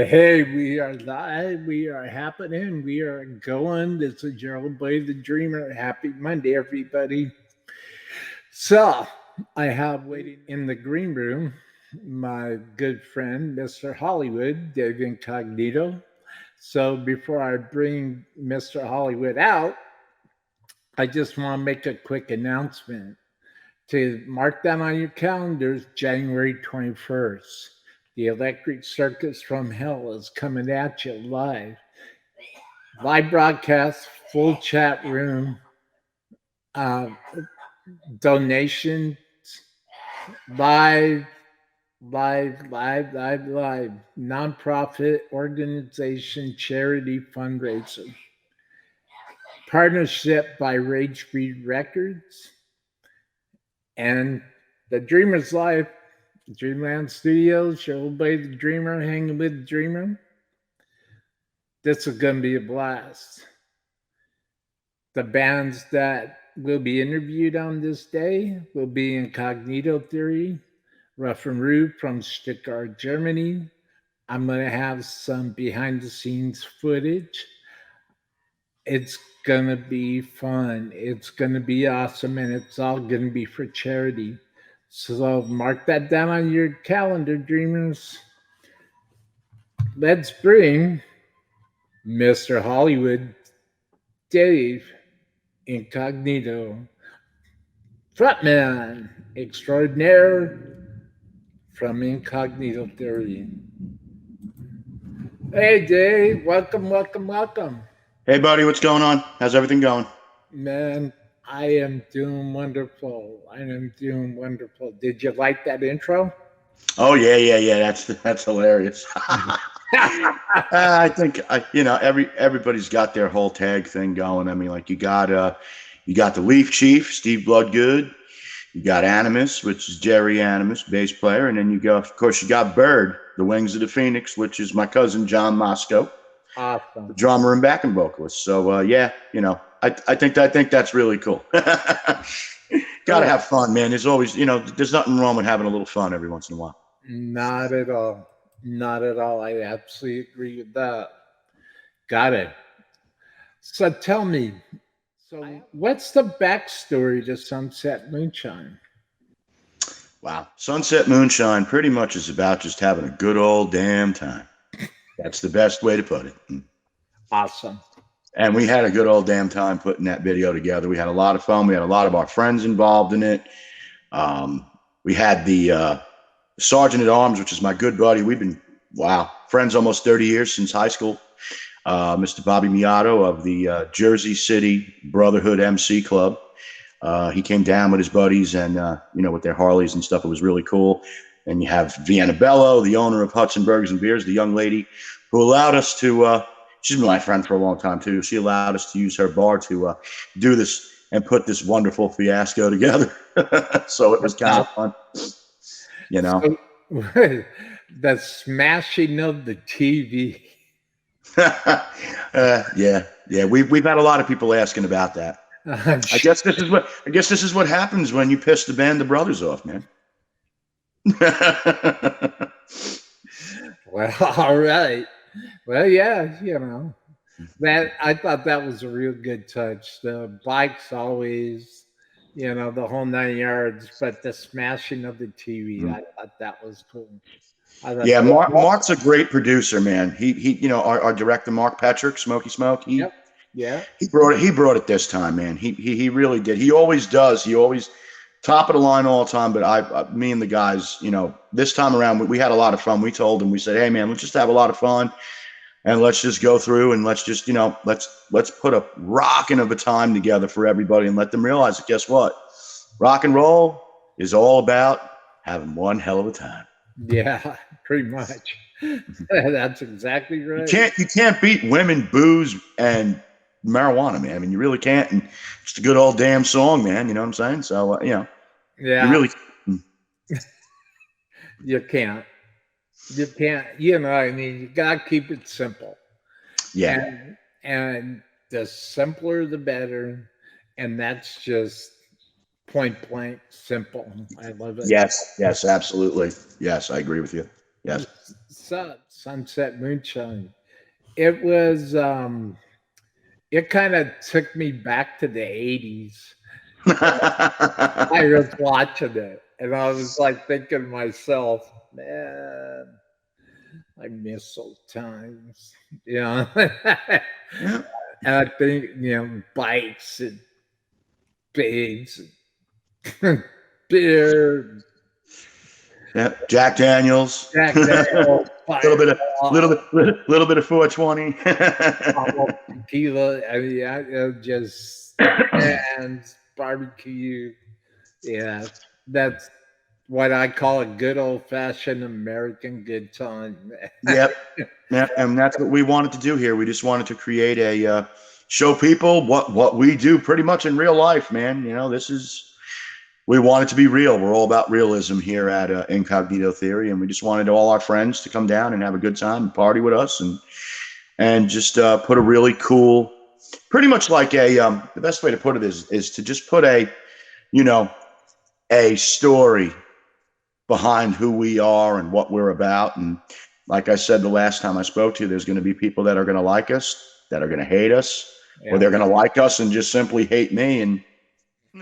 Hey, we are live. We are happening. We are going. This is your old boy, the dreamer. Happy Monday, everybody. So, I have waiting in the green room my good friend, Mr. Hollywood, Dave Incognito. So, before I bring Mr. Hollywood out, I just want to make a quick announcement to mark down on your calendars January 21st. The Electric Circus from Hell is coming at you live. Live broadcast, full chat room, uh, donations, live, live. Nonprofit organization, charity fundraiser. Partnership by Ragebreed Records and the Dreamer's Life, Dreamland Studios, your old boy the Dreamer, hanging with the Dreamer. This is going to be a blast. The bands that will be interviewed on this day will be Incognito Theory, Rough and Rude from Stuttgart, Germany. I'm going to have some behind the scenes footage. It's going to be fun. It's going to be awesome, and it's all going to be for charity. So mark that down on your calendar, dreamers. Let's bring Mr. Hollywood, Dave Incognito, frontman extraordinaire from Incognito Theory. Hey, Dave, welcome. Hey, buddy, what's going on? How's everything going? Man, I am doing wonderful. Did you like that intro? Oh yeah. That's hilarious. I think everybody's got their whole tag thing going. I mean, like you got the Leaf Chief, Steve Bloodgood. You got Animus, which is Jerry Animus, bass player, and then you got Bird, the Wings of the Phoenix, which is my cousin John Moscow, Awesome. the drummer and backing vocalist. So I think that's really cool. Gotta have fun, man. There's always, there's nothing wrong with having a little fun every once in a while. Not at all. I absolutely agree with that. Got it. So tell me, what's the backstory to Sunset Moonshine? Wow. Sunset Moonshine pretty much is about just having a good old damn time. That's the best way to put it. Awesome. And we had a good old damn time putting that video together. We had a lot of fun. We had a lot of our friends involved in it. We had the Sergeant at Arms, which is my good buddy. We've been, friends almost 30 years since high school. Mr. Bobby Miato of the Jersey City Brotherhood MC Club. He came down with his buddies and, with their Harleys and stuff. It was really cool. And you have Vienna Bello, the owner of Hudson Burgers and Beers, the young lady who allowed us to, she's been my friend for a long time too. She allowed us to use her bar to do this and put this wonderful fiasco together. So it was kind of fun, So, the smashing of the TV. Yeah. We've had a lot of people asking about that. I guess this is what happens when you piss the band of brothers off, man. Well, all right. Well, yeah, that I thought that was a real good touch. The bikes always, the whole 9 yards, but the smashing of the TV, I thought that was cool. Yeah, Mark's a great producer, man. He our director Mark Patrick, Smokey Smoke. He brought it this time, man. He really did. He always does. He always top of the line all the time. But me and the guys, this time around we had a lot of fun. We told him, we said, hey man, let's just have a lot of fun and let's just go through and let's just let's put a rockin' of a time together for everybody and let them realize that guess what, rock and roll is all about having one hell of a time. Yeah, pretty much. That's exactly right. You can't beat women, booze, and marijuana, man. I mean, you really can't. And it's a good old damn song, man. You know what I'm saying? So, Yeah. You really. You can't. I mean, you got to keep it simple. Yeah. And the simpler, the better. And that's just point blank simple. I love it. Yes, absolutely. Yes, I agree with you. Yes. Sunset Moonshine. It was it kind of took me back to the 80s. I was watching it and I was like thinking to myself, man, I miss those times. You know. Yeah. And I think, bikes and pigs and beer, Yeah, Jack Daniels. Jack Daniels, little bit of 420. tequila. I mean, just and barbecue. Yeah, that's what I call a good old fashioned American good time. Yep. Yeah, and that's what we wanted to do here. We just wanted to create a show people what we do pretty much in real life, man. We want it to be real. We're all about realism here at Incognito Theory, and we just wanted all our friends to come down and have a good time and party with us, and just put a really cool, pretty much like the best way to put it is to just put a story behind who we are and what we're about. And like I said the last time I spoke to you, there's going to be people that are going to like us, that are going to hate us, or they're going to like us and just simply hate me. And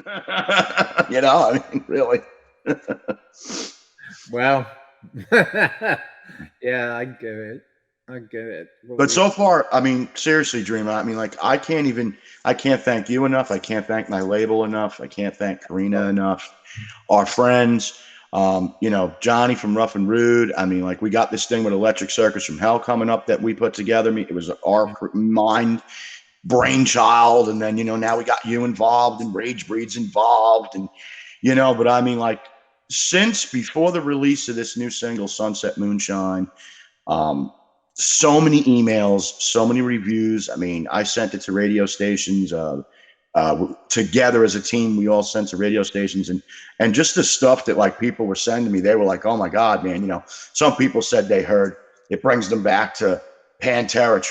I mean, really. Well, yeah, I get it. But so far, I mean, seriously, Dreamer, I mean, like, I can't thank you enough. I can't thank my label enough. I can't thank Karina enough. Our friends, Johnny from Rough and Rude. I mean, like, we got this thing with Electric Circus from Hell coming up that we put together. It was our brainchild. And then, now we got you involved and Ragebreed's involved. And, but I mean, like, since before the release of this new single, Sunset Moonshine, so many emails, so many reviews. I mean, I sent it to radio stations. Together as a team, we all sent to radio stations, and just the stuff that like people were sending me, they were like, "Oh my God, man!" Some people said they heard it brings them back to Pantera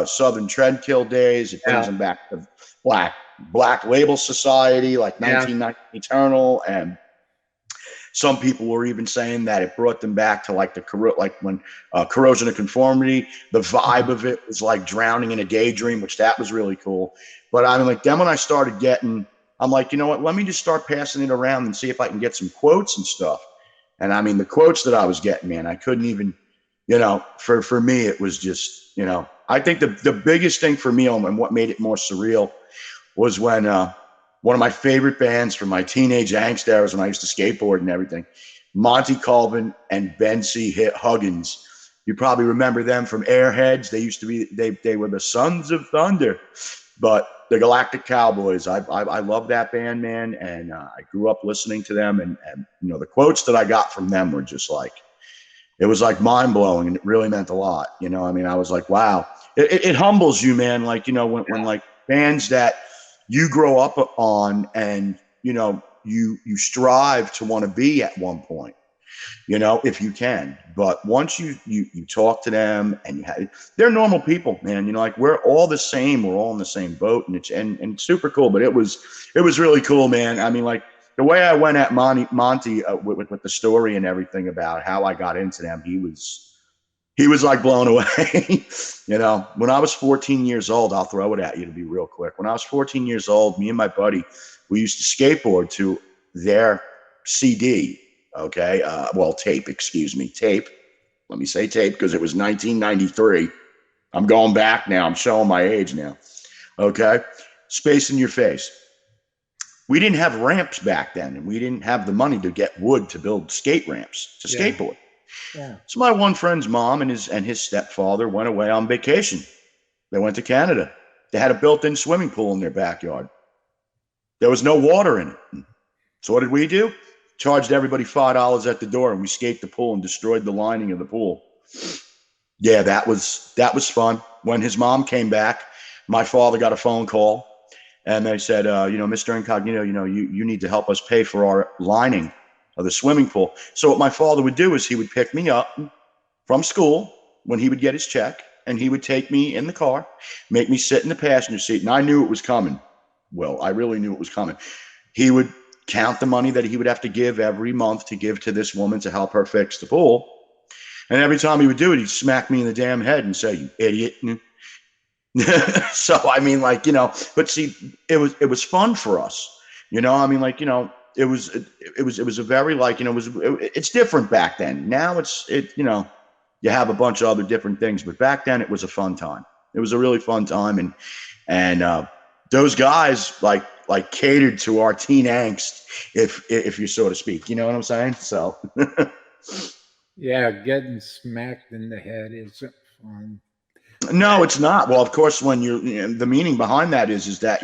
Southern Treadkill days. It brings them back to Black Label Society, like 1990 Eternal, and some people were even saying that it brought them back to like when Corrosion of Conformity. The vibe of it was like drowning in a daydream, which that was really cool. But I mean, like, then when I started I'm like, you know what? Let me just start passing it around and see if I can get some quotes and stuff. And I mean, the quotes that I was getting, man, I couldn't even, for me, it was just, I think the biggest thing for me and what made it more surreal was when one of my favorite bands from my teenage angst eras when I used to skateboard and everything, Monty Colvin and Ben C. Huggins. You probably remember them from Airheads. They used to be, they were the Sons of Thunder, but the Galactic Cowboys. I love that band, man. And I grew up listening to them. And the quotes that I got from them were just like, it was like mind blowing, and it really meant a lot. I mean, I was like, wow, it humbles you, man. Like, when like bands that you grow up on and, you strive to want to be at one point, if you can. But once you talk to them and they're normal people, man. Like, we're all the same. We're all in the same boat, and it's super cool. But it was really cool, man. I mean, like, the way I went at Monty with the story and everything about how I got into them, he was like blown away. When I was 14 years old, I'll throw it at you to be real quick. When I was 14 years old, me and my buddy, we used to skateboard to their CD. Okay. Tape, excuse me. Tape. Let me say tape because it was 1993. I'm going back now. I'm showing my age now. Okay. Space in Your Face. We didn't have ramps back then, and we didn't have the money to get wood to build skate ramps to skateboard. Yeah. So my one friend's mom and his stepfather went away on vacation. They went to Canada. They had a built-in swimming pool in their backyard. There was no water in it. So what did we do? Charged everybody $5 at the door, and we skate the pool and destroyed the lining of the pool. Yeah, that was fun. When his mom came back, my father got a phone call, and they said, Mr. Incognito, you need to help us pay for our lining of the swimming pool. So what my father would do is he would pick me up from school when he would get his check, and he would take me in the car, make me sit in the passenger seat, and I knew it was coming. Well, I really knew it was coming. He would count the money that he would have to give every month to give to this woman to help her fix the pool. And every time he would do it, he'd smack me in the damn head and say, "You idiot." So I mean, like, but see, it was fun for us. I mean, like, it was a very, like, it's different back then. Now you have a bunch of other different things, but back then it was a fun time. It was a really fun time, and those guys like catered to our teen angst, if you so to speak. You know what I'm saying? So Yeah, getting smacked in the head isn't fun. no, it's not. Well, of course, when the meaning behind that is that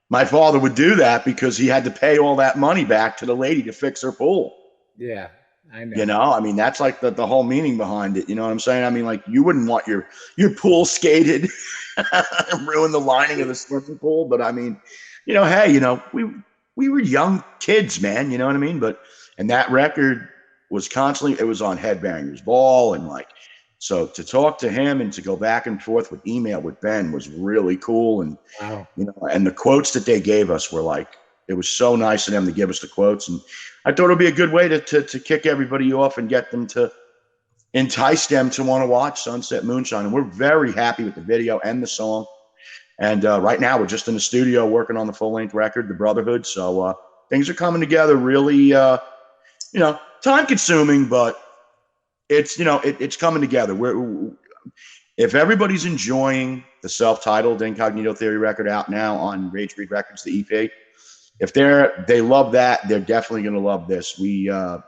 my father would do that because he had to pay all that money back to the lady to fix her pool. Yeah, I know. I mean, that's like the whole meaning behind it. You know what I'm saying? I mean, like, you wouldn't want your pool skated and ruin the lining of the swimming pool. But I mean, hey, we were young kids, man. You know what I mean? And that record was constantly, it was on Headbangers Ball, and like, so to talk to him and to go back and forth with email with Ben was really cool. And Wow. and the quotes that they gave us were like, it was so nice of them to give us the quotes. And I thought it'd be a good way to kick everybody off and get them to entice them to want to watch Sunset Moonshine. And we're very happy with the video and the song. And right now we're just in the studio working on the full-length record, The Brotherhood. So things are coming together really, time-consuming, but it's, it's coming together. If everybody's enjoying the self-titled Incognito Theory record out now on Ragebreed Records, the EP, if they love that, they're definitely going to love this. We're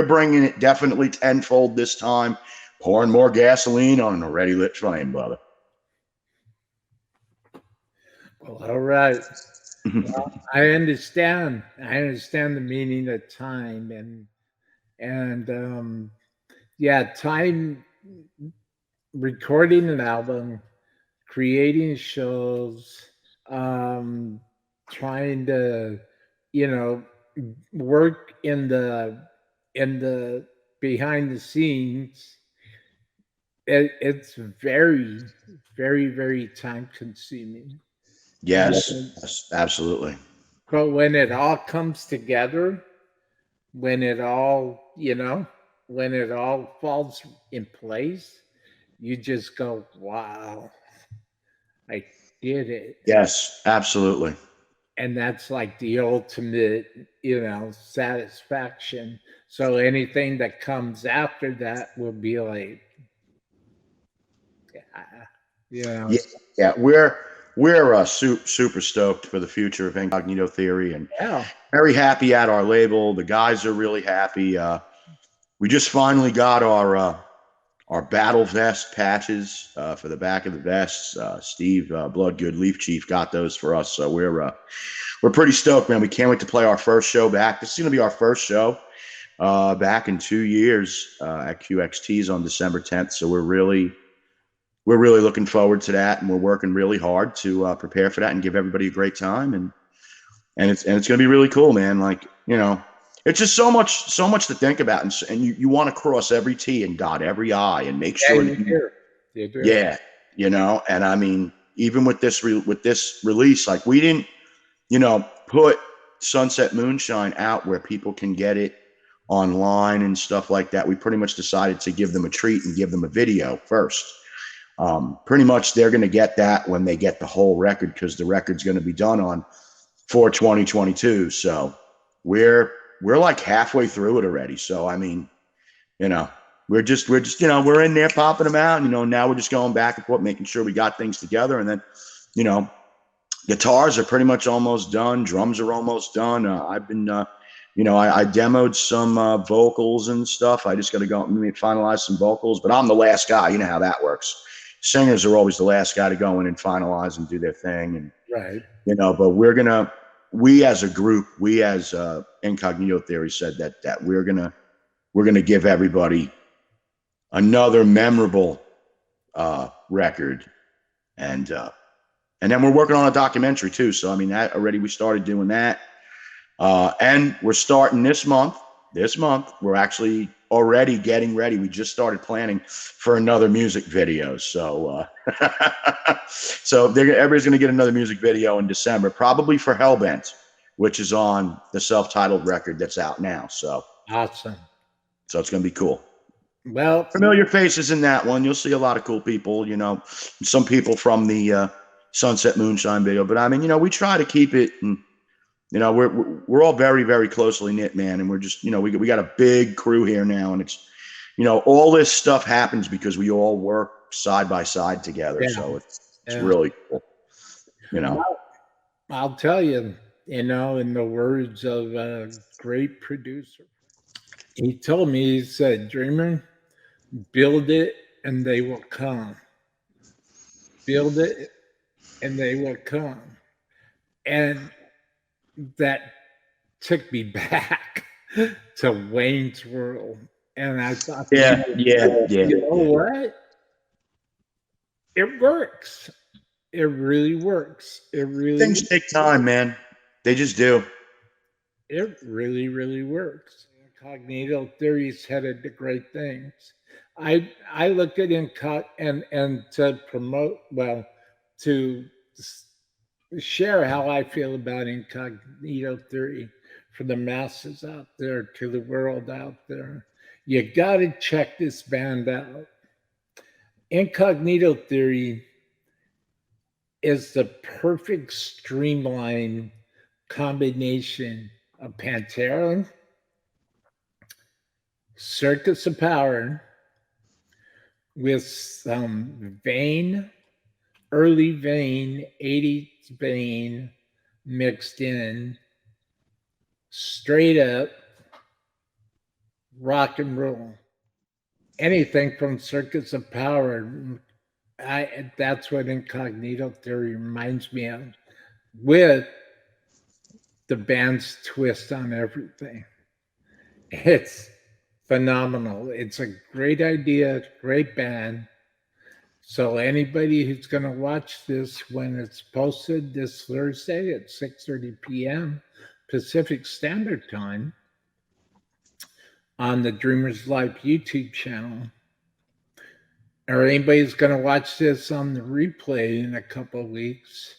bringing it definitely tenfold this time, pouring more gasoline on an already lit flame, brother. Well, all right. Well, I understand. I understand the meaning of time, and yeah, time, recording an album, creating shows, trying to, you know, work in the behind the scenes. It's very, very, very time consuming. Yes, absolutely. But when it all comes together, when it all, when it all falls in place, you just go, wow, I did it. Yes, absolutely. And that's like the ultimate, satisfaction. So anything that comes after that will be like, yeah, Yeah, yeah. We're super stoked for the future of Incognito Theory, and yeah, very happy at our label. The guys are really happy. We just finally got our battle vest patches for the back of the vests. Steve Bloodgood, Leaf Chief, got those for us, so we're pretty stoked, man. We can't wait to play our first show back. This is going to be our first show back in 2 years at QXT's on December 10th. So we're really looking forward to that, and we're working really hard to prepare for that and give everybody a great time. And it's going to be really cool, man. Like, it's just so much to think about, and you want to cross every T and dot every I and make sure that you do. yeah, and I mean, even with this release, like, we didn't, put Sunset Moonshine out where people can get it online and stuff like that. We pretty much decided to give them a treat and give them a video first. Pretty much they're going to get that when they get the whole record, because the record's going to be done on 4/20/22. So we're like halfway through it already. So I mean, we're just we're in there popping them out. Now we're just going back and forth, making sure we got things together, and then guitars are pretty much almost done. Drums are almost done. I've been I demoed some vocals and stuff. I just got to go and finalize some vocals, but I'm the last guy. You know how that works. Singers are always the last guy to go in and finalize and do their thing. And, Right. But we as a group, we as Incognito Theory said that we're going to give everybody another memorable record. And then we're working on a documentary too. So, I mean, that already, we started doing that. And we're starting this month. We're actually already getting ready. We just started planning for another music video. So, so everybody's going to get another music video in December, probably for Hellbent, which is on the self-titled record that's out now. So Awesome. it's going to be cool. Well, Familiar faces in that one. You'll see a lot of cool people, some people from the Sunset Moonshine video. But I mean, we try to keep it, and we're all very, very closely knit, man. And we're just, we got a big crew here now, and it's, all this stuff happens because we all work side by side together. yeah, So it's yeah. really cool, Well, I'll tell you, in the words of a great producer, he told me, he said, Dreamer, build it and they will come. Build it and they will come. And that took me back to Wayne's World. And I thought, yeah. you know what? It works. It really works. It really Things take time, man. They just do. It really, really works. Incognito Theory's headed to great things. I look at and to promote, well, to share how I feel about Incognito Theory for the masses out there, to the world out there. You got to check this band out. Incognito Theory is the perfect streamline combination of Pantera, Circus of Power, with some early vein, 80s vein mixed in, straight up rock and roll. Anything from Circus of Power, that's what Incognito Theory reminds me of, with the band's twist on everything. It's phenomenal. It's a great idea, great band. So anybody who's going to watch this when it's posted this Thursday at 6:30 p.m. Pacific Standard Time on the Dreamers Live YouTube channel, or anybody's going to watch this on the replay in a couple of weeks,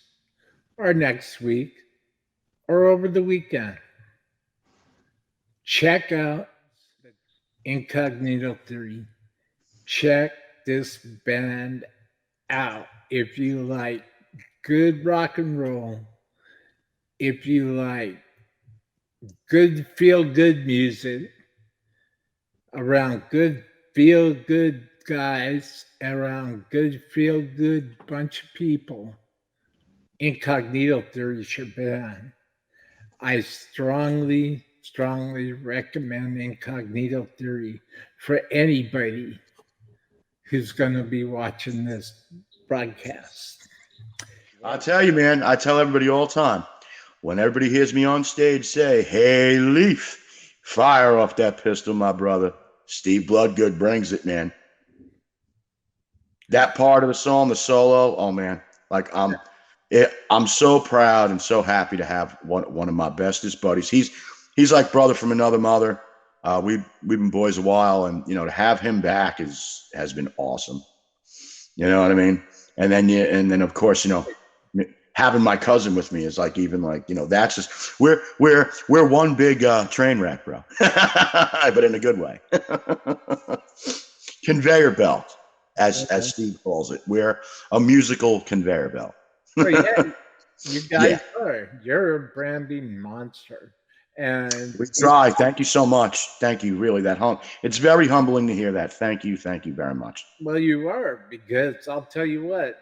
or next week, or over the weekend, check out Incognito Theory. Check this band out. If you like good rock and roll, if you like good feel good music around good feel good guys, around good feel good bunch of people, Incognito Theory is your band. I strongly recommend Incognito Theory for anybody who's going to be watching this broadcast. I tell you, man, I tell everybody all the time, when everybody hears me on stage say, "Hey, Leaf, fire off that pistol, my brother," Steve Bloodgood brings it, man. That part of the song, the solo, oh man, like I'm so proud and so happy to have one of my bestest buddies. He's like brother from another mother. We've been boys a while, and to have him back has been awesome. You know what I mean? And then of course having my cousin with me is like even like that's just we're one big train wreck, bro, but in a good way. Conveyor belt, as Steve calls it. We're a musical conveyor belt. Oh, yeah, you guys are. You're a branding monster. And we try. Thank you so much. Thank you. Really, it's very humbling to hear that. Thank you very much. Well, you are, because I'll tell you what,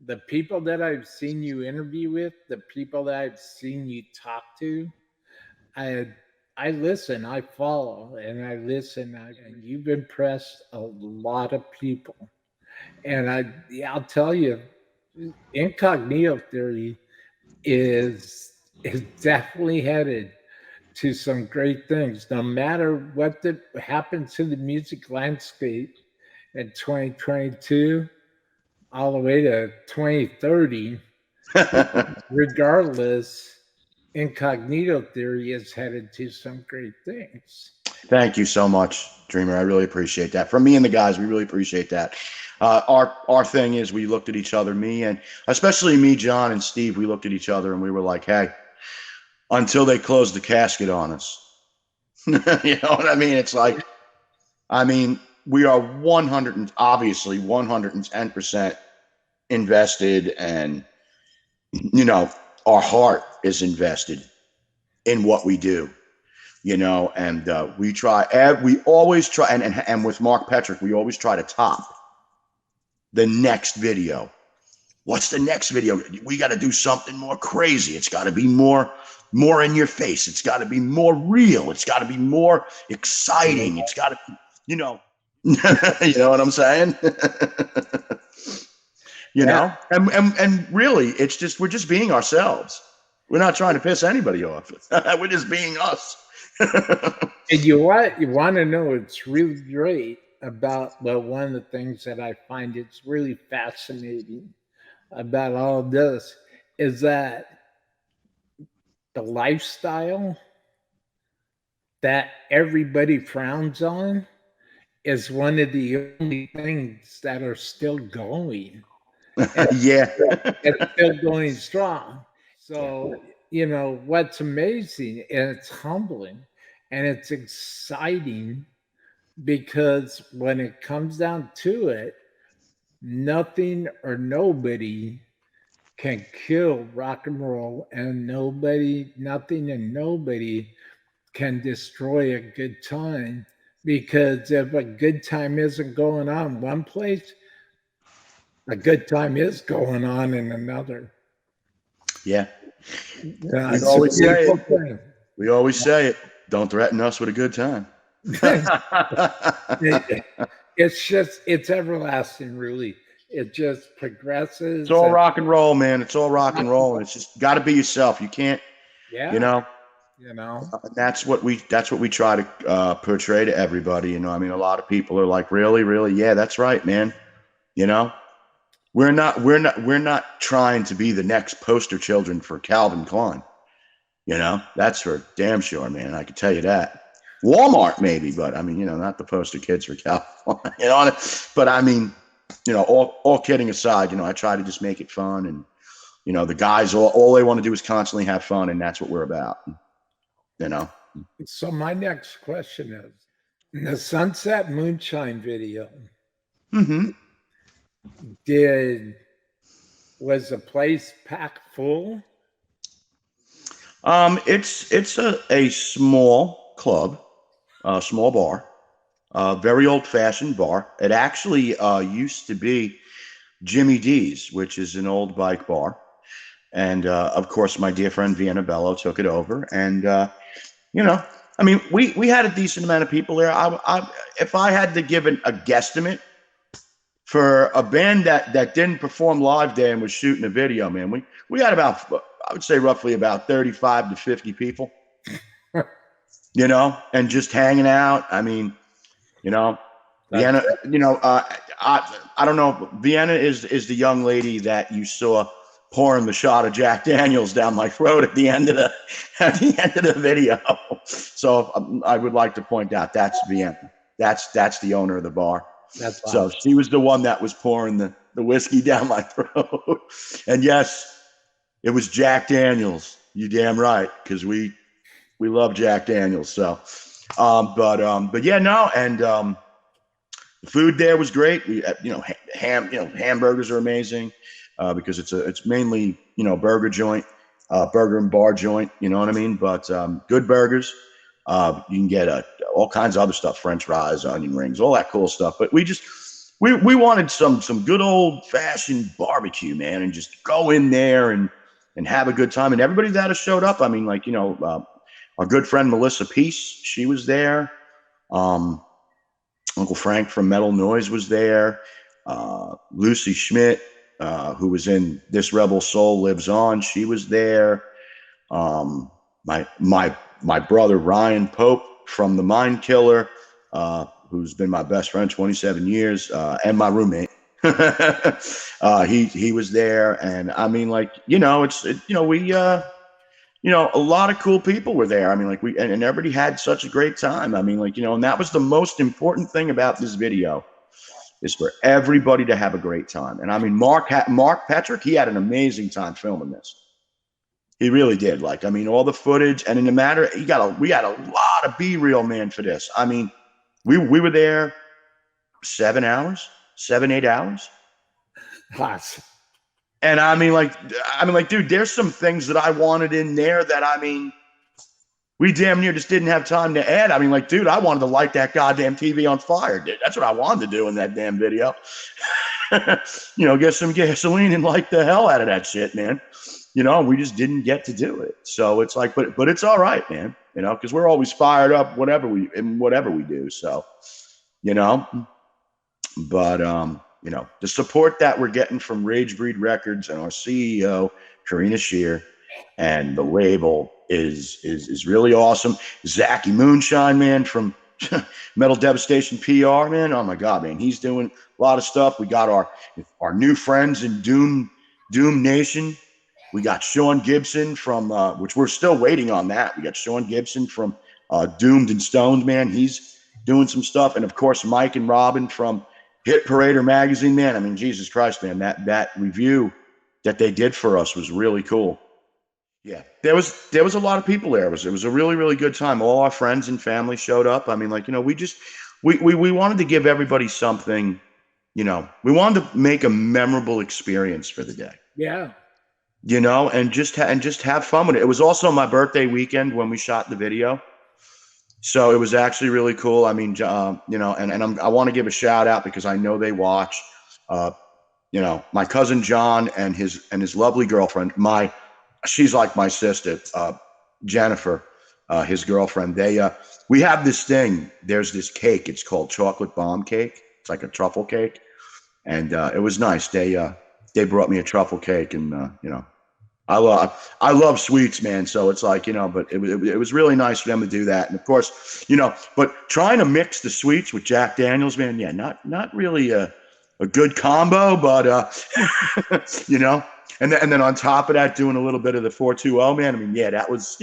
the people that I've seen you interview with, the people that I've seen you talk to, I listen, I follow, and I listen, and you've impressed a lot of people. And I'll tell you, Incognito Theory is definitely headed to some great things. No matter what happens to the music landscape in 2022, all the way to 2030, regardless, Incognito Theory is headed to some great things. Thank you so much, Dreamer. I really appreciate that. From me and the guys, we really appreciate that. Our thing is, we looked at each other, me and especially me, John and Steve, we looked at each other and we were like, hey, until they close the casket on us. You know what I mean? It's like, we are 100 and obviously 110% invested, and our heart is invested in what we do, and we always try, and with Mark Petrick, we always try to top the next video. What's the next video? We got to do something more crazy. It's got to be more in your face. It's got to be more real. It's got to be more exciting. It's got to, you know what I'm saying? And really, it's just, we're just being ourselves. We're not trying to piss anybody off. We're just being us. And you want to know, it's really great about, well, one of the things that I find it's really fascinating about all of this is that the lifestyle that everybody frowns on is one of the only things that are still going. Yeah. It's still going strong. So, what's amazing, and it's humbling and it's exciting, because when it comes down to it, nothing or nobody can kill rock and roll, and nothing and nobody can destroy a good time. Because if a good time isn't going on one place, a good time is going on in another. Yeah. We always say it. Don't threaten us with a good time. It's everlasting, really. It just progresses. It's all rock and roll, man. It's all rock and roll. It's just got to be yourself. You can't, that's what we try to portray to everybody. I mean, a lot of people are like, really, really? Yeah, that's right, man. We're not trying to be the next poster children for Calvin Klein. That's for damn sure, man. I can tell you that. Walmart maybe, but I mean, not the poster kids for Calvin Klein. But I mean, all kidding aside, I try to just make it fun, and the guys, all they want to do is constantly have fun, and that's what we're about. So my next question is, in the Sunset Moonshine video, was the place packed full? It's a small club, a small bar, very old-fashioned bar. It actually used to be Jimmy D's, which is an old bike bar. And of course, my dear friend Vienna Bello took it over. And, I mean, we had a decent amount of people there. If I had to give a guesstimate for a band that didn't perform live there and was shooting a video, man, we had about, I would say roughly about 35 to 50 people, and just hanging out. I mean, Vienna, I don't know. Vienna is the young lady that you saw pouring the shot of Jack Daniels down my throat at the end of the video. So I would like to point out that's Vienna. That's the owner of the bar. That's so awesome. She was the one that was pouring the whiskey down my throat. And yes, it was Jack Daniels. You damn right, because we love Jack Daniels. So, but yeah, no, and the food there was great. We, hamburgers are amazing. Because it's mainly, burger joint, burger and bar joint, you know what I mean? But good burgers. You can get all kinds of other stuff, French fries, onion rings, all that cool stuff. But we wanted some good old fashioned barbecue, man, and just go in there and have a good time. And everybody that has showed up, I mean, like, our good friend Melissa Peace, she was there. Uncle Frank from Metal Noise was there. Lucy Schmidt, who was in This Rebel Soul Lives On, she was there. My brother Ryan Pope from The Mind Killer, who's been my best friend 27 years, and my roommate. He was there, and I mean, like, a lot of cool people were there. I mean, like, and everybody had such a great time. I mean, like, and that was the most important thing about this video, is for everybody to have a great time. And I mean, Mark Petrick, he had an amazing time filming this. He really did. Like, I mean, all the footage, and in the matter, we had a lot of B-reel, man, for this. I mean, we were there 7 hours, 7, 8 hours. Awesome. And dude, there's some things that I wanted in there that we damn near just didn't have time to add. Dude, I wanted to light that goddamn TV on fire, dude. That's what I wanted to do in that damn video. Get some gasoline and light the hell out of that shit, man. We just didn't get to do it. So it's like, but it's all right, man. Because we're always fired up, whatever we do. So, but the support that we're getting from Ragebreed Records and our CEO Karina Shear and the label is really awesome. Zachy Moonshine, man, from Metal Devastation PR, man. Oh my God, man, he's doing a lot of stuff. We got our new friends in Doom Nation. We got Sean Gibson from which we're still waiting on that. We got Sean Gibson from Doomed and Stoned, man. He's doing some stuff, and of course Mike and Robin from Hit Parader magazine, man. Jesus Christ, man, that review that they did for us was really cool. Yeah, there was a lot of people there. It was a really, really good time. All our friends and family showed up. We wanted to give everybody something. We wanted to make a memorable experience for the day. Yeah. And just have fun with it. It was also my birthday weekend when we shot the video, so it was actually really cool. I want to give a shout out because I know they watch. My cousin John and his lovely girlfriend. She's like my sister, Jennifer, his girlfriend. We have this thing. There's this cake. It's called chocolate bomb cake. It's like a truffle cake, and it was nice. They brought me a truffle cake, and I love sweets, man. So it's like, but it was really nice for them to do that. And of course, but trying to mix the sweets with Jack Daniels, man, yeah, not really a good combo, but and then on top of that, doing a little bit of the 420, man. Yeah, that was,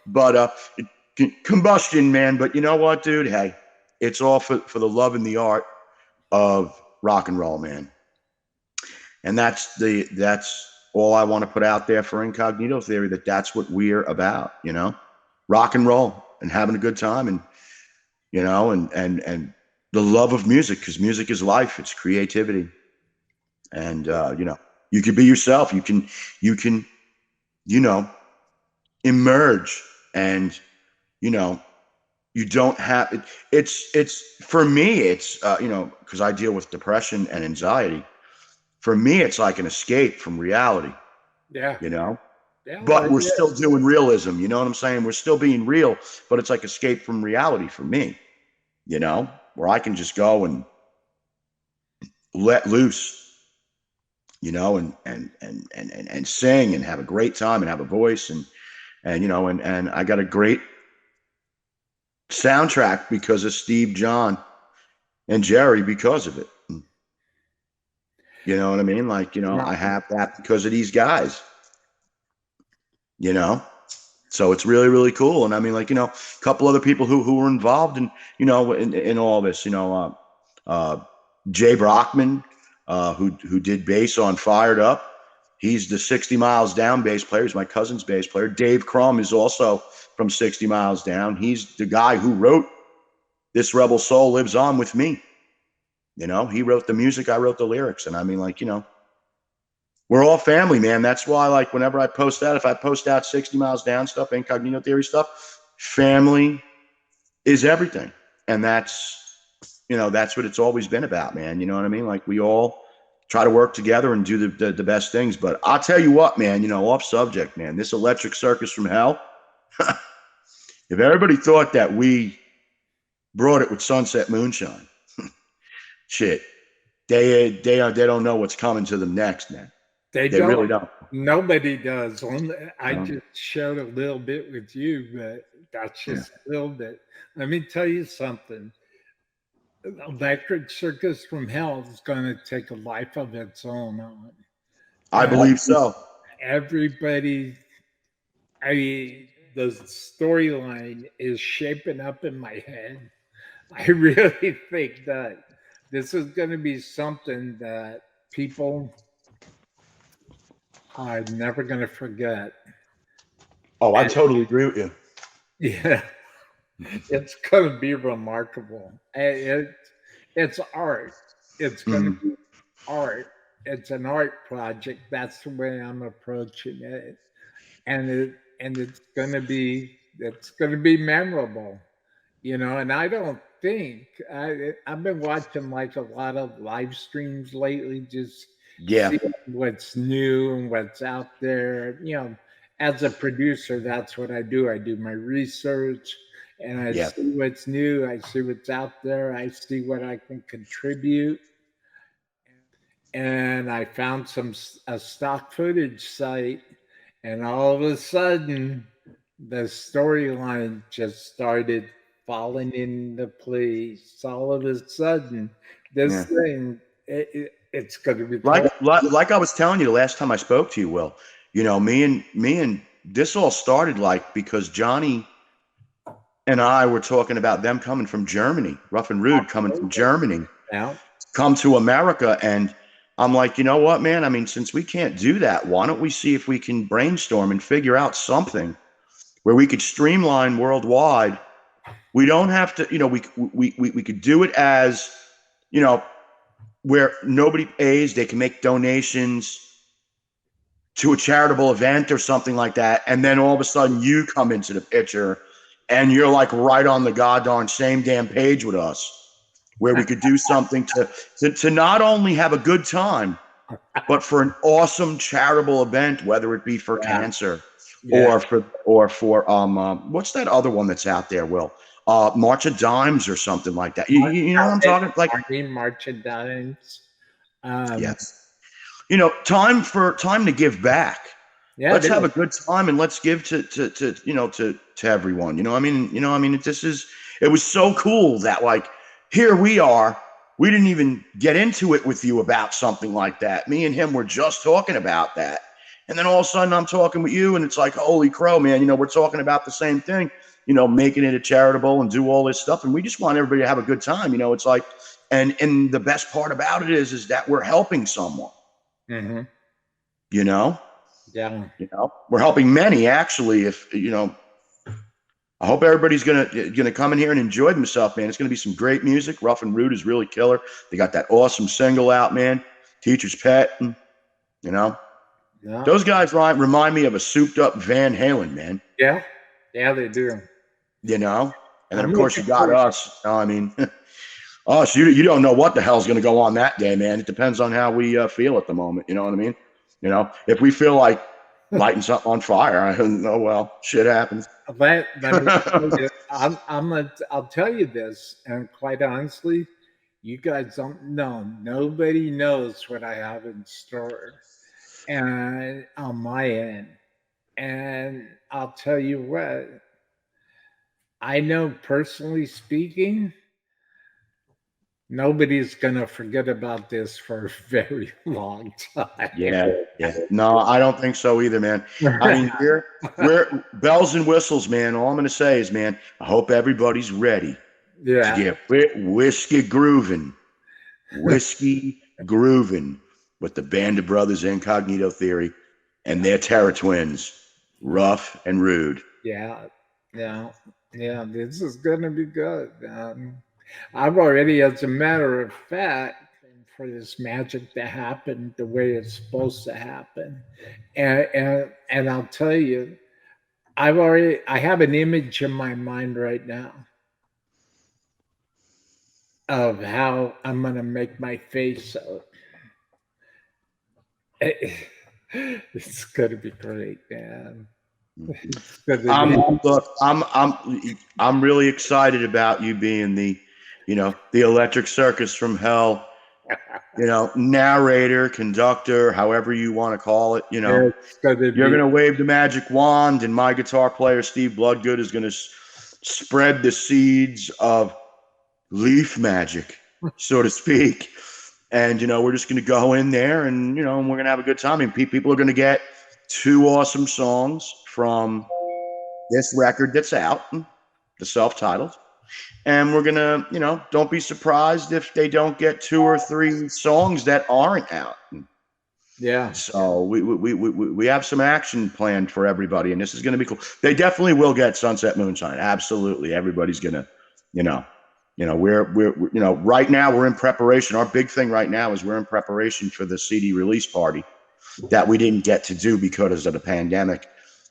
but combustion, man. But you know what, dude? Hey, it's all for the love and the art of rock and roll, man. And that's all I want to put out there for Incognito Theory, that's what we're about, rock and roll and having a good time, and and the love of music, because music is life. It's creativity. And you can be yourself. You can emerge, and you don't have it's for me, it's because I deal with depression and anxiety. For me, it's like an escape from reality. Yeah. Yeah, but we're still doing realism. You know what I'm saying? We're still being real, but it's like escape from reality for me, where I can just go and let loose, and sing and have a great time and have a voice, and I got a great soundtrack because of Steve, John, and Jerry because of it. You know what I mean? I have that because of these guys, so it's really, really cool. And a couple other people who were involved in, in all this, Jay Brockman, who did bass on Fired Up. He's the 60 Miles Down bass player. He's my cousin's bass player. Dave Crum is also from 60 Miles Down. He's the guy who wrote This Rebel Soul Lives On with me. He wrote the music, I wrote the lyrics. And we're all family, man. That's why, whenever I post that, if I post out 60 Miles Down stuff, Incognito Theory stuff, family is everything. And that's what it's always been about, man. You know what I mean? We all try to work together and do the best things. But I'll tell you what, man, off subject, man, this Electric Circus from Hell, if everybody thought that we brought it with Sunset Moonshine, shit, they don't know what's coming to them next, man. They really don't. Nobody does. I just showed a little bit with you, but that's just a little bit. Let me tell you something. Electric Circus from Hell is going to take a life of its own on. I believe so. Everybody, the storyline is shaping up in my head. I really think that this is going to be something that people are never going to forget. Oh, I totally agree with you. Yeah. It's going to be remarkable. It's art. It's going to Mhm. be art. It's an art project. That's the way I'm approaching it, and it's going to be memorable, you know. And I don't think I've been watching like a lot of live streams lately, just Yeah. seeing what's new and what's out there. You know, as a producer, that's what I do. I do my research and I Yeah. see what's new. I see what's out there. I see what I can contribute. And I found a stock footage site, and all of a sudden, the storyline just started falling into place. All of a sudden, this Yeah. thing, it's going to be Like I was telling you the last time I spoke to you, Will, me and this all started like because Johnny and I were talking about them coming from Germany, Rough and Rude coming from Germany, now. come to America. And I'm like, you know what, man? I mean, since we can't do that, why don't we see if we can brainstorm and figure out something where we could streamline worldwide? We don't have to, we could do it as, you know, where nobody pays, they can make donations to a charitable event or something like that, and then all of a sudden you come into the picture and you're like right on the goddamn same damn page with us, where we could do something to not only have a good time, but for an awesome charitable event, whether it be for Yeah, cancer yeah. or for what's that other one that's out there, Will? March of Dimes or something like that. You know what I'm talking like? Army merchandise. Um, Yes. Time to give back. yeah, it Let's have is. a good time and let's give to everyone. It was so cool that like here we are. We didn't even get into it with you about something like that. Me and him were just talking about that. And then all of a sudden I'm talking with you and it's like, holy crow, man, we're talking about the same thing, making it a charitable and do all this stuff. And we just want everybody to have a good time. It's like, and the best part about it is that we're helping someone, Hmm. you know? Yeah. We're helping many actually. If I hope everybody's gonna come in here and enjoy themselves, man. It's gonna be some great music. Rough and Rude is really killer. They got that awesome single out, man. Teacher's Pet. And, Yeah. those guys remind me of a souped up Van Halen, man. Yeah. Yeah, they do. And then of I'm course you looking got for us. I mean, us. You don't know what the hell's gonna go on that day, man. It depends on how we feel at the moment. You know what I mean? If we feel like lighting something on fire, I don't know. Well, shit happens. let me tell you, I'll tell you this, and quite honestly, you guys don't know. Nobody knows what I have in store and on my end. And I'll tell you what, I know personally speaking, nobody's gonna forget about this for a very long time. Yeah, yeah. No, I don't think so either, man. I mean, we're bells and whistles, man. All I'm gonna say is, man, I hope everybody's ready to Yeah. get whiskey grooving with the band of brothers Incognito Theory and their Terror twins, Rough and Rude. Yeah, yeah, yeah. This is gonna be good. I've already, as a matter of fact, for this magic to happen the way it's supposed to happen, and I'll tell you, I have an image in my mind right now of how I'm gonna make my face. It's gonna be great, man. It's gonna be. Look, I'm really excited about you being the electric circus from hell, narrator, conductor, however you want to call it. It's gonna You're be. going to wave the magic wand, and my guitar player, Steve Bloodgood, is going to spread the seeds of leaf magic, so to speak. And, we're just going to go in there and, we're going to have a good time. And people are going to get two awesome songs from this record that's out, the self-titled. And we're going to, don't be surprised if they don't get two or three songs that aren't out. Yeah. So we have some action planned for everybody, and this is going to be cool. They definitely will get Sunset Moonshine. Absolutely, everybody's gonna, you know, we're right now we're in preparation. Our big thing right now is we're in preparation for the CD release party that we didn't get to do because of the pandemic.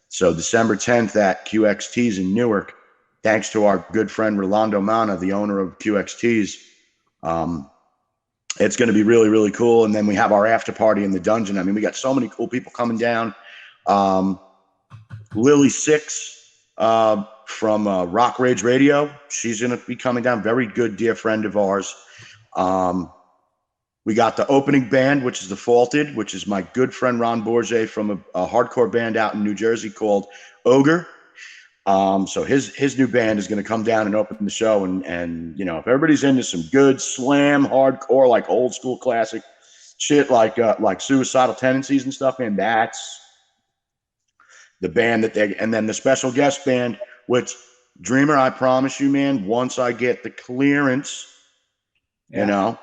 So December 10th at QXT's in Newark, thanks to our good friend Rolando Mana, the owner of QXT's. It's going to be really, really cool. And then we have our after party in the dungeon. I mean, we got so many cool people coming down. Lily Six from Rock Rage Radio, she's going to be coming down. Very good, dear friend of ours. We got the opening band, which is The Faulted, which is my good friend Ron Bourget from a hardcore band out in New Jersey called Ogre. So his new band is going to come down and open the show, and you know, if everybody's into some good slam hardcore, like old school classic shit, like Suicidal Tendencies and stuff, man, that's the band that they. And then the special guest band, which Dreamer, I promise you, man, once I get the clearance, you know,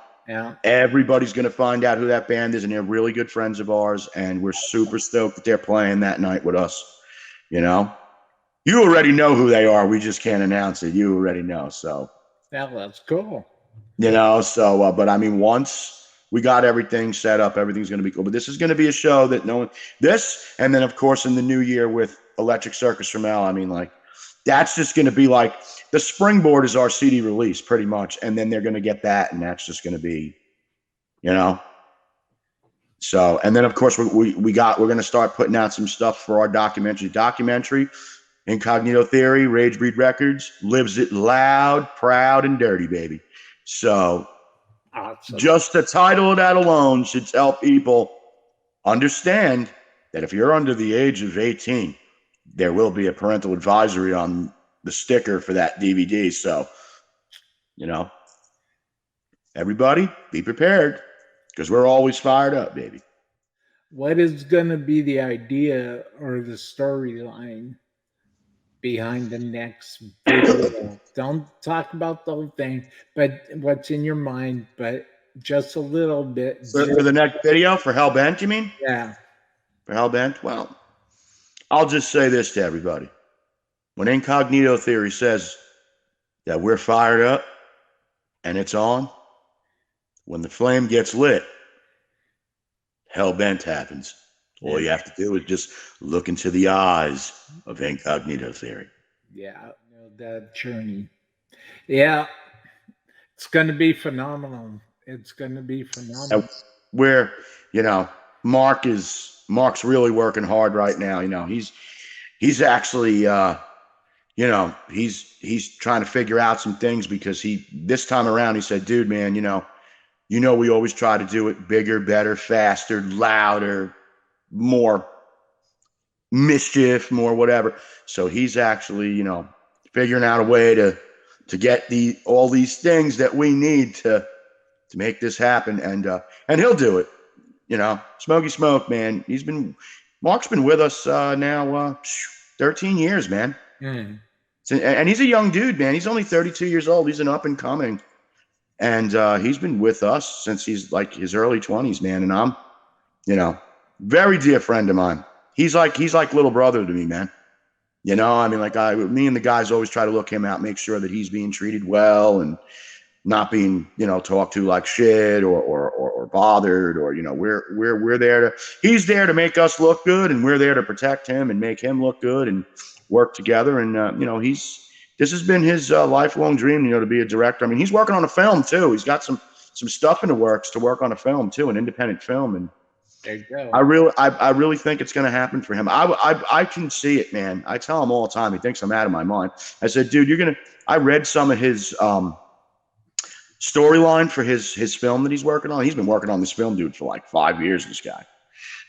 everybody's going to find out who that band is, and they're really good friends of ours, and we're super stoked that they're playing that night with us, you know. You already know who they are. We just can't announce it. You already know. So, yeah, that's cool. You know, so, but I mean, once we got everything set up, everything's going to be cool. But this is going to be a show that no one, and then of course in the new year with Electric Circus from Al, I mean, like, that's just going to be like the springboard is our CD release pretty much. And then they're going to get that. And that's just going to be, you know. So, and then of course we're going to start putting out some stuff for our documentary. Incognito Theory, Ragebreed Records, lives it loud, proud, and dirty, baby. So awesome. Just the title of that alone should tell people understand that if you're under the age of 18, there will be a parental advisory on the sticker for that DVD. So, you know, everybody be prepared because we're always fired up, baby. What is going to be the idea or the storyline behind the next video? Don't talk about the whole thing, but what's in your mind, but just a little bit. For the next video, for Hellbent, you mean? Yeah. For Hellbent? Well, I'll just say this to everybody. When Incognito Theory says that we're fired up and it's on, when the flame gets lit, Hellbent happens. All you have to do is just look into the eyes of Incognito Theory. Yeah, that journey. Yeah, it's going to be phenomenal. It's going to be phenomenal. And we're, you know, Mark's really working hard right now. You know, he's actually, you know, he's trying to figure out some things because this time around he said, dude, man, you know, we always try to do it bigger, better, faster, louder, more mischief, more whatever. So he's actually, you know, figuring out a way to get all these things that we need to make this happen, and he'll do it. You know, Smokey Smoke, man. Mark's been with us now 13 years, man. Mm. And he's a young dude, man. He's only 32 years old. He's an up and coming, and he's been with us since he's like his early 20s, man. And I'm, you know, very dear friend of mine. He's like little brother to me, man. You know, I mean, like me and the guys always try to look him out, make sure that he's being treated well and not being, you know, talked to like shit or bothered, or, you know, we're there he's there to make us look good, and we're there to protect him and make him look good and work together. And, you know, this has been his lifelong dream, you know, to be a director. I mean, he's working on a film too. He's got some stuff in the works to work on a film too, an independent film. And there you go. I really think it's going to happen for him. I can see it, man. I tell him all the time. He thinks I'm out of my mind. I said, dude, I read some of his storyline for his film that he's working on. He's been working on this film, dude, for like 5 years, this guy,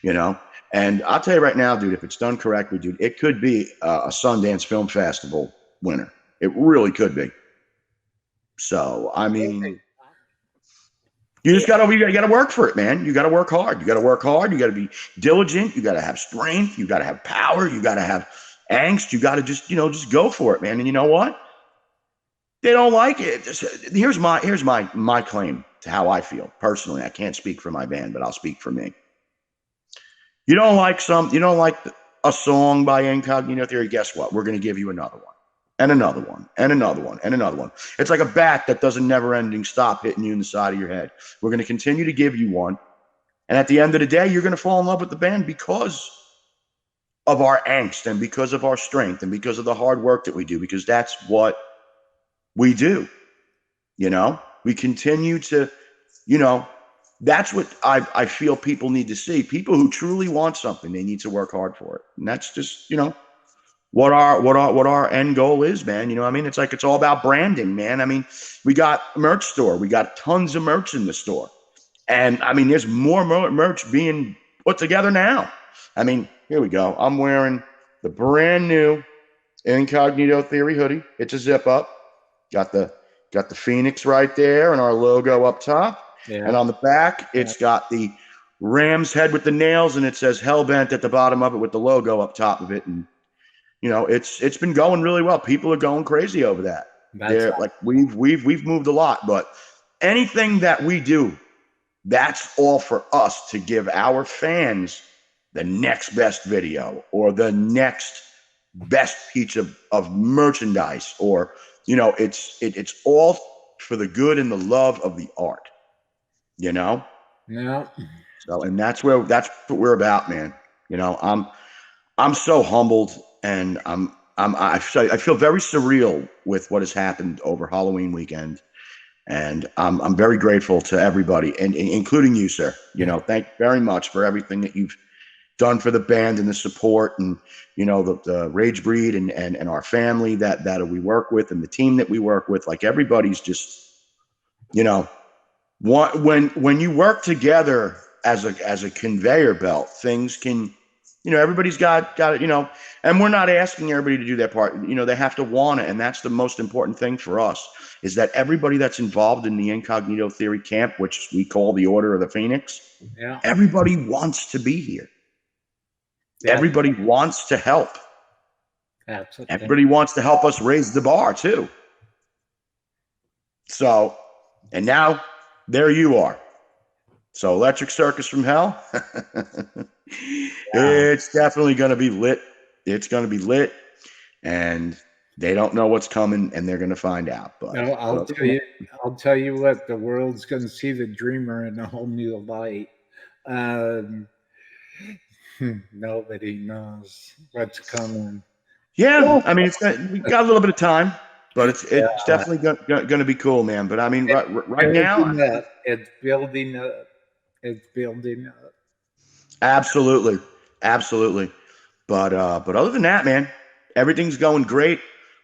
you know? And I'll tell you right now, dude, if it's done correctly, dude, it could be a Sundance Film Festival winner. It really could be. So, I mean, you gotta work for it, man. You gotta work hard. You gotta work hard. You gotta be diligent. You gotta have strength. You gotta have power. You gotta have angst. You gotta just go for it, man. And you know what? They don't like it. Here's my claim to how I feel personally. I can't speak for my band, but I'll speak for me. You don't like a song by Incognito Theory. Guess what? We're going to give you another one, and another one, and another one, and another one. It's like a bat that does a never-ending stop hitting you in the side of your head. We're going to continue to give you one, and at the end of the day, you're going to fall in love with the band because of our angst and because of our strength and because of the hard work that we do, because that's what we do. You know, we continue to, you know, that's what I feel people need to see. People who truly want something, they need to work hard for it. And that's just, you know, what our end goal is, man. You know what I mean? It's like, it's all about branding, man. I mean, we got a merch store. We got tons of merch in the store. And I mean, there's more merch being put together now. I mean, here we go. I'm wearing the brand new Incognito Theory hoodie. It's a zip up. Got the Phoenix right there and our logo up top. Yeah. And on the back, it's got the ram's head with the nails, and it says Hellbent at the bottom of it with the logo up top of it. And you know, it's been going really well. People are going crazy over that. They're like, we've moved a lot, but anything that we do, that's all for us to give our fans the next best video or the next best piece of merchandise, or you know, it's all for the good and the love of the art, you know? Yeah. So, and that's what we're about, man. You know, I'm so humbled, and I feel very surreal with what has happened over Halloween weekend. And I'm very grateful to everybody, and including you, sir. You know, thank you very much for everything that you've done for the band and the support, and you know, the Ragebreed and our family that we work with, and the team that we work with. Like, everybody's just, you know, when you work together as a conveyor belt, things can, you know, everybody's got it, you know, and we're not asking everybody to do their part. You know, they have to want it, and that's the most important thing for us, is that everybody that's involved in the Incognito Theory camp, which we call the Order of the Phoenix, everybody wants to be here. Everybody wants to help. Absolutely. Everybody wants to help us raise the bar too. So, and now there you are. So, Electric Circus from Hell. It's definitely going to be lit. It's going to be lit, and they don't know what's coming, and they're going to find out. But no, I'll tell you what, the world's going to see the Dreamer in a whole new light. Nobody knows what's coming. Yeah, I mean, we got a little bit of time, but it's definitely going to be cool, man. But I mean, right now, it's building up. It's building up. Absolutely. But other than that, man, everything's going great.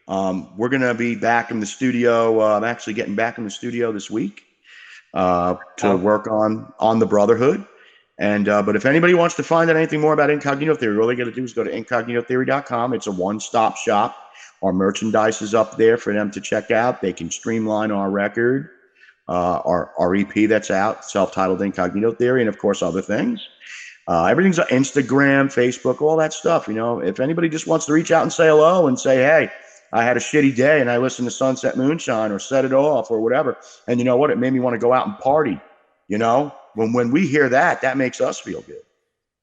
We're gonna be back in the studio. I'm actually getting back in the studio this week to work on the Brotherhood. And but if anybody wants to find out anything more about Incognito Theory, all they got to do is go to incognitotheory.com. It's a one-stop shop. Our merchandise is up there for them to check out. They can streamline our record, our EP that's out, self-titled Incognito Theory, and of course other things. Everything's on Instagram, Facebook, all that stuff. You know, if anybody just wants to reach out and say hello and say, hey, I had a shitty day and I listened to Sunset Moonshine or Set It Off or whatever, and you know what, it made me want to go out and party. You know, when we hear that makes us feel good.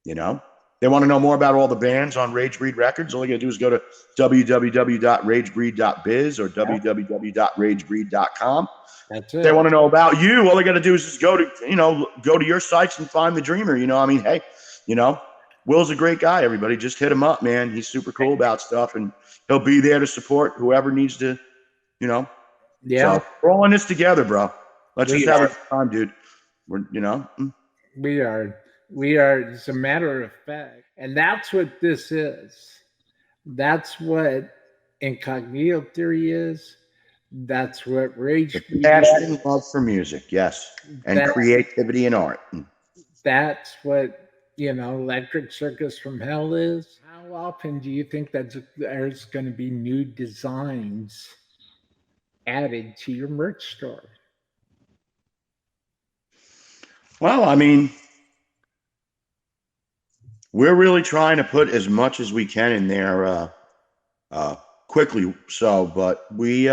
You know, they want to know more about all the bands on Ragebreed Records. All you got to do is go to www.ragebreed.biz or www.ragebreed.com. That's it. They want to know about you. All they got to do is just go to your sites and find the Dreamer. You know, I mean, hey, you know, Will's a great guy. Everybody just hit him up, man. He's super cool about stuff, and he'll be there to support whoever needs to, you know. Yeah. So we're all in this together, bro. Let's just have a good time, dude. We're, you know. We are. As a matter of fact, and that's what this is. That's what Incognito Theory is. That's what Ragebreed passion and love for music, yes, and creativity and art. That's what, you know, Electric Circus from Hell is. How often do you think that there's going to be new designs added to your merch store? Well, I mean, we're really trying to put as much as we can in there quickly. So, but we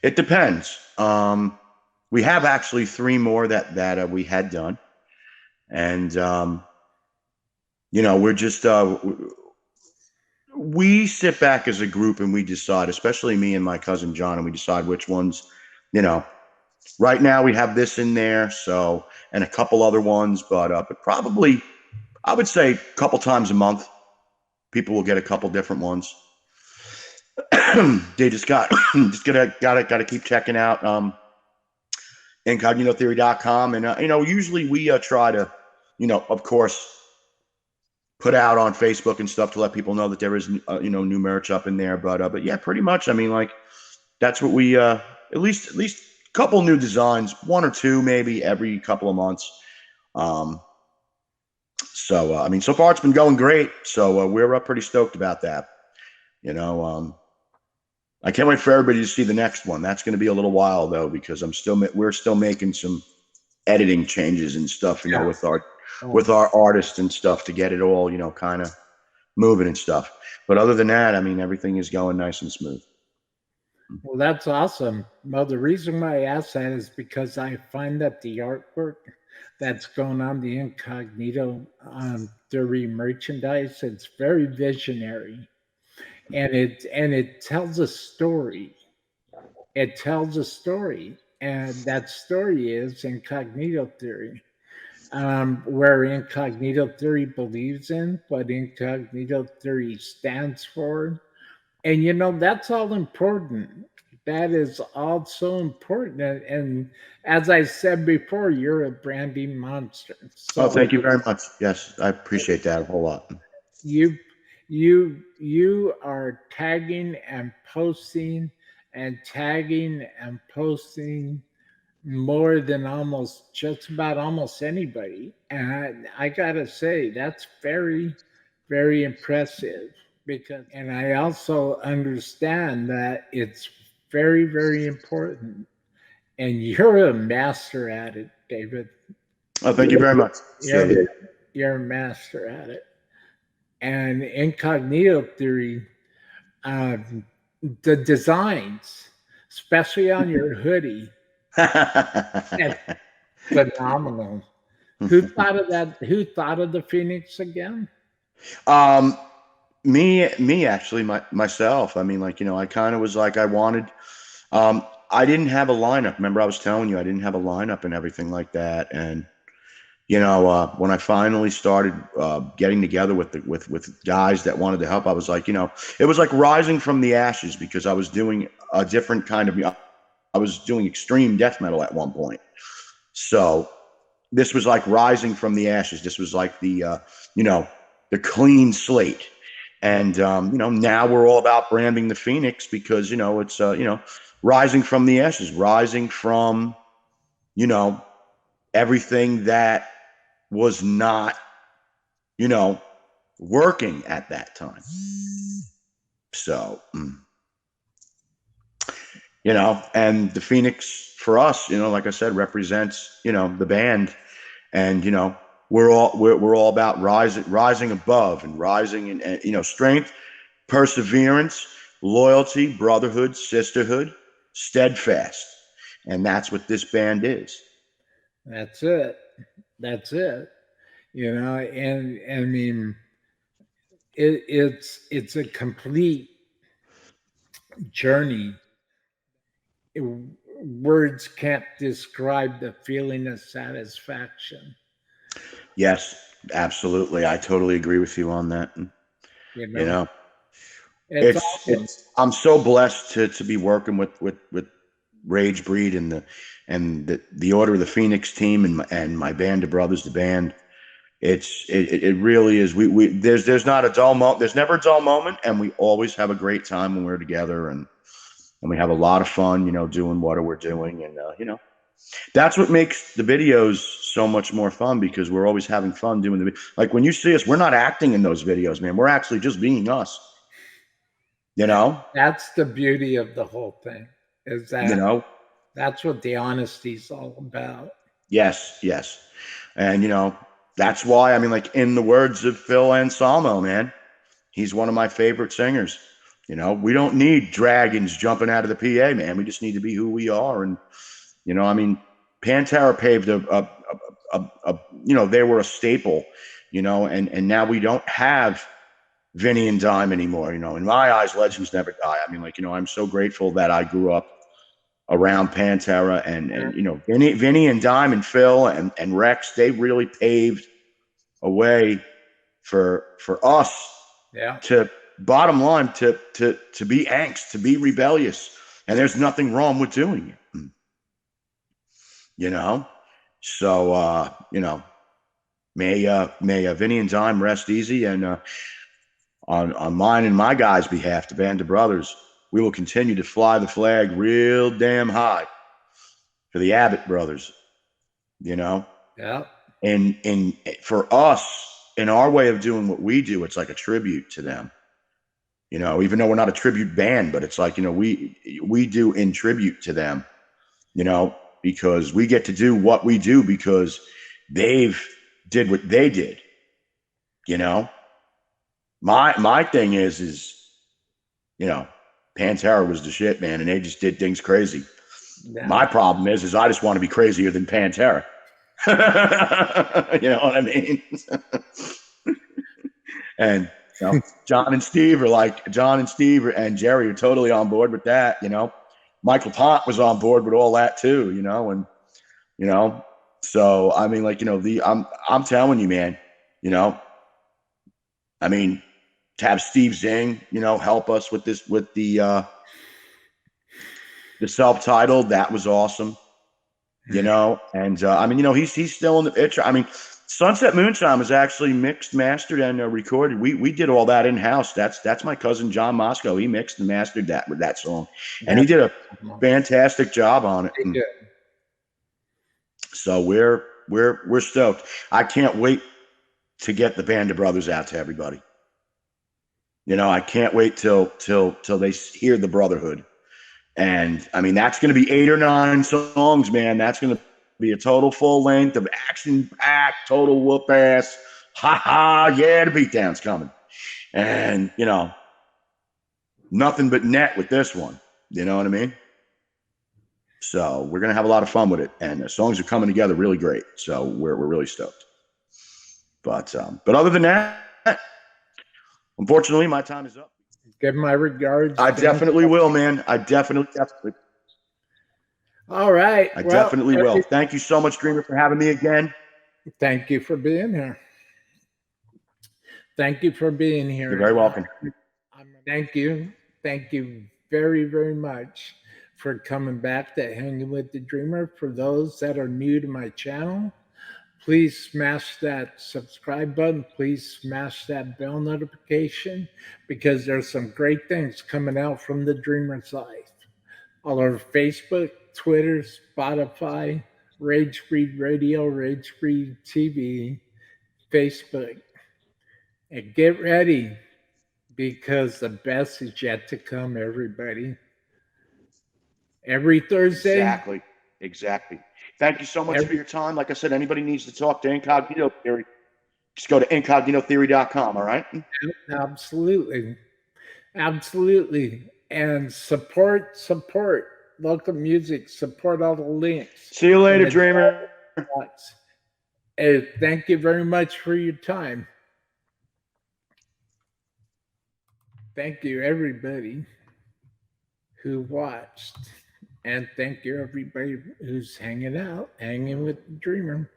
it depends. We have actually 3 more that we had done, and we're just we sit back as a group and we decide, especially me and my cousin John, and we decide which ones, you know. Right now we have this in there, so, and a couple other ones, but probably I would say a couple times a month, people will get a couple different ones. They just gotta keep checking out IncognitoTheory.com, and usually we try to, of course, put out on Facebook and stuff to let people know that there is new merch up in there. But yeah, pretty much. I mean, like, that's what we at least a couple new designs, one or two maybe every couple of months. So I mean, so far it's been going great. So we're pretty stoked about that. I can't wait for everybody to see the next one. That's going to be a little while though, because we're still making some editing changes and stuff, Yeah. with our artists and stuff to get it all, kind of moving and stuff. But other than that, I mean, everything is going nice and smooth. Well, that's awesome. Well, the reason why I ask that is because I find that the artwork that's going on the Incognito Theory merchandise, it's very visionary, and it tells a story. It tells a story, and that story is Incognito Theory, where Incognito Theory believes in, what Incognito Theory stands for, and that's all important. That is all so important. And as I said before, you're a branding monster. Oh, So thank you very much. Yes, I appreciate that a whole lot. you you are tagging and posting and tagging and posting more than almost just about almost anybody. And I gotta say, that's very, very impressive, and I also understand that it's very, very important. And you're a master at it, David. Oh, thank you very much. Appreciate You're, it. you're a master at it. And Incognito Theory, um, the designs, especially on your hoodie, that's phenomenal. Who thought of that? Who thought of the Phoenix again? um, me actually, myself. I mean, like, I kind of was like, I wanted. I didn't have a lineup. Remember, I was telling you I didn't have a lineup and everything like that. And when I finally started getting together with guys that wanted to help, I was like, it was like rising from the ashes, because I was doing a different kind of. I was doing extreme death metal at one point, so this was like rising from the ashes. This was like the clean slate. And now we're all about branding the Phoenix, because it's rising from the ashes, rising from you know everything that was not working at that time. So and the Phoenix for us, like I said, represents the band. And we're all about rising above, and rising in strength, perseverance, loyalty, brotherhood, sisterhood, steadfast. And that's what this band is. That's it. That's it. And I mean, it's a complete journey. Words can't describe the feeling of satisfaction. Yes, absolutely. I totally agree with you on that. You You know, know, it's it's awesome. I'm so blessed to be working with Ragebreed and the Order of the Phoenix team, and my band of brothers, the band. It really is. There's not a dull moment. There's never a dull moment, and we always have a great time when we're together, and we have a lot of fun, doing what we're doing, and that's what makes the videos so much more fun, because we're always having fun doing like when you see us, we're not acting in those videos, man. We're actually just being us. You know, That's the beauty of the whole thing. Is you that know. that's what the honesty is all about. Yes, yes, and that's why, I mean, like, in the words of Phil Anselmo, man, he's one of my favorite singers. We don't need dragons jumping out of the PA, man. We just need to be who we are. And I mean, Pantera paved they were a staple you know, and now we don't have Vinny and Dime anymore. You know, in my eyes, legends never die. I mean, like, you know, I'm so grateful that I grew up around Pantera and you know, Vinny and Dime and Phil and Rex, they really paved a way for us Yeah. to, bottom line, to be angst, to be rebellious. And there's nothing wrong with doing it. You know? So you know, may Vinny and Dime rest easy, and on mine and my guys' behalf, the Band of Brothers, we will continue to fly the flag real damn high for the Abbott brothers, you know? Yeah. And for us, in our way of doing what we do, it's like a tribute to them. You know, even though we're not a tribute band, but it's like, you know, we do in tribute to them, you know, because we get to do what we do because they've did what they did, you know? My thing is, you know, Pantera was the shit, man, and they just did things crazy. Yeah. My problem is I just want to be crazier than Pantera. You know what I mean? And you know, John and Steve and Jerry are totally on board with that. You know, Michael Pont was on board with all that too. You know, and you know, so I mean, like, you know, I'm telling you, man. You know, I mean, to have Steve Zing, you know, help us with this with the self-titled, that was awesome. You know, and I mean, you know, he's still in the picture. I mean, Sunset Moonshine was actually mixed, mastered, and recorded. We did all that in house. That's my cousin John Moscow. He mixed and mastered that song, and he did a fantastic job on it. And so we're stoked. I can't wait to get the Band of Brothers out to everybody. You know, I can't wait till they hear the Brotherhood. And I mean, that's going to be 8 or 9 songs, man. That's going to be a total full length of action packed, total whoop ass. Ha ha, yeah, the beatdown's coming. And, you know, nothing but net with this one. You know what I mean? So we're going to have a lot of fun with it. And the songs are coming together really great. So we're really stoked. But other than that, unfortunately, my time is up. Give my regards. I definitely will, man. I definitely. All right. I definitely will. Thank you so much, Dreamer, for having me again. Thank you for being here. Thank you for being here. You're very welcome. Thank you. Thank you very, very much for coming back to Hanging with the Dreamer. For those that are new to my channel, please smash that subscribe button. Please smash that bell notification, because there's some great things coming out from the Dreamer's life. All over Facebook, Twitter, Spotify, Ragebreed Radio, Ragebreed TV, Facebook. And get ready, because the best is yet to come, everybody. Every Thursday. Exactly. Thank you so much for your time. Like I said, anybody needs to talk to Incognito Theory, just go to incognitotheory.com, all right? Absolutely. And support local music, support all the links. See you later, Dreamer. Hey, thank you very much for your time. Thank you, everybody who watched. And thank you, everybody who's hanging with the Dreamer.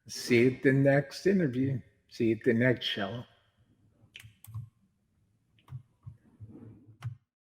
See you at the next interview. See you at the next show.